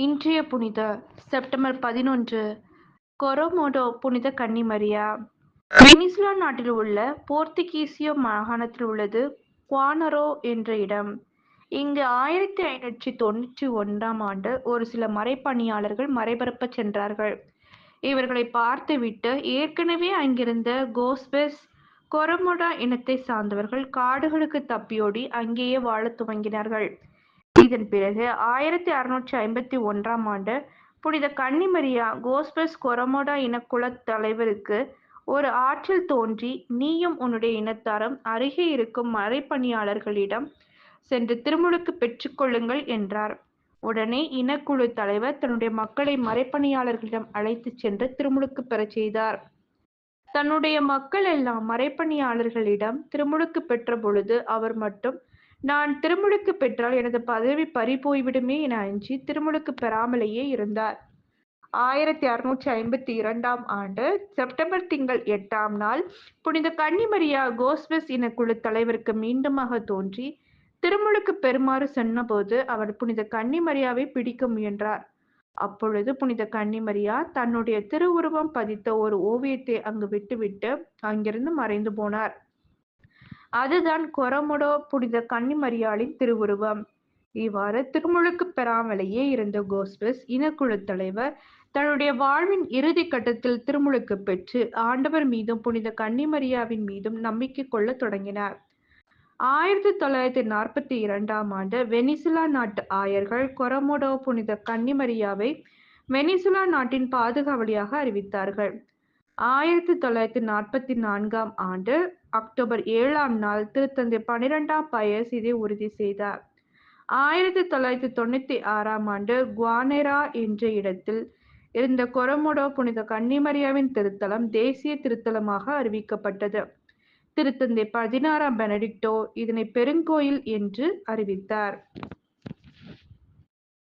இன்றைய புனிதர் செப்டம்பர் 11 கொரோமோடோ புனித கன்னிமரியா. வெனிசுலா நாட்டில் உள்ள போர்த்துகீசிய மாகாணத்தில் உள்ளது குவானரோ என்ற இடம். இங்கு 1591ஆம் ஆண்டு ஒரு சில மறைப்பணியாளர்கள் மறைபரப்பச் சென்றார்கள். இவர்களை பார்த்துவிட்டு ஏற்கனவே அங்கிருந்த கோஸ்பெஸ் கொரமோடா இனத்தை சார்ந்தவர்கள் காடுகளுக்கு தப்பியோடி அங்கேயே வாழத் துவங்கினார்கள். இதன் பிறகு 1651ஆம் ஆண்டு புனித கன்னிமரியா கோஸ்பெஸ் கொரமோடா இனக்குலத் தலைவருக்கு ஒரு ஆற்றில் தோன்றி, நீயும் உன்னுடைய இனத்தாரும் அருகே இருக்கும் மறைப்பணியாளர்களிடம் சென்று திருமுழுக்கு பெற்றுக் கொள்ளுங்கள் என்றார். உடனே இனக்குழு தலைவர் தன்னுடைய மக்களை மறைப்பணியாளர்களிடம் அழைத்துச் சென்று திருமுழுக்கு பெறச் செய்தார். தன்னுடைய மக்கள் எல்லாம் மறைப்பணியாளர்களிடம் திருமுழுக்கு பெற்ற பொழுது அவர் மட்டும், நான் திருமுழுக்கு பெற்றால் எனது பதவி பறிபோய்விடுமே என அஞ்சி திருமுழுக்கு பெறாமலேயே இருந்தார். 1652ஆம் ஆண்டு செப்டம்பர் திங்கள் 8ஆம் நாள் புனித கன்னிமரியா கோஸ்பெஸ் இனக்குழு தலைவருக்கு மீண்டுமாக தோன்றி திருமுழுக்கு பெறுமாறு சொன்னபோது அவர் புனித கன்னிமரியாவை பிடிக்க முயன்றார். அப்பொழுது புனித கன்னிமரியா தன்னுடைய திருவுருவம் பதித்த ஒரு ஓவியத்தை அங்கு விட்டுவிட்டு அங்கிருந்து மறைந்து போனார். அதுதான் கொரமொடோ புனித கன்னிமரியாளின் திருவுருவம். இவ்வாறு திருமுழுக்கு பெறாமலேயே இருந்த கோஸ்பெஸ் இனக்குழு தலைவர் தன்னுடைய வாழ்வின் இறுதி கட்டத்தில் திருமுழுக்கு பெற்று ஆண்டவர் மீதும் புனித கன்னிமரியாவின் மீதும் நம்பிக்கை கொள்ளத் தொடங்கினார். 1942ஆம் ஆண்டு வெனிசுலா நாட்டு ஆயர்கள் கொரமோடோ புனித கன்னிமரியாவை வெனிசுலா நாட்டின் பாதுகாவலியாக அறிவித்தார்கள். 1944ஆம் ஆண்டு அக்டோபர் 7ஆம் நாள் திருத்தந்தை 12ஆம் பயஸ் இதை உறுதி செய்தார். 1996ஆம் ஆண்டு குவானெரா என்ற இடத்தில் இருந்த கொரமோடோ புனித கன்னிமரியாவின் திருத்தலம் தேசிய திருத்தலமாக அறிவிக்கப்பட்டது. திருத்தந்தை 16ஆம் பெனடிக்டோ இதனை பெருங்கோயில் என்று அறிவித்தார்.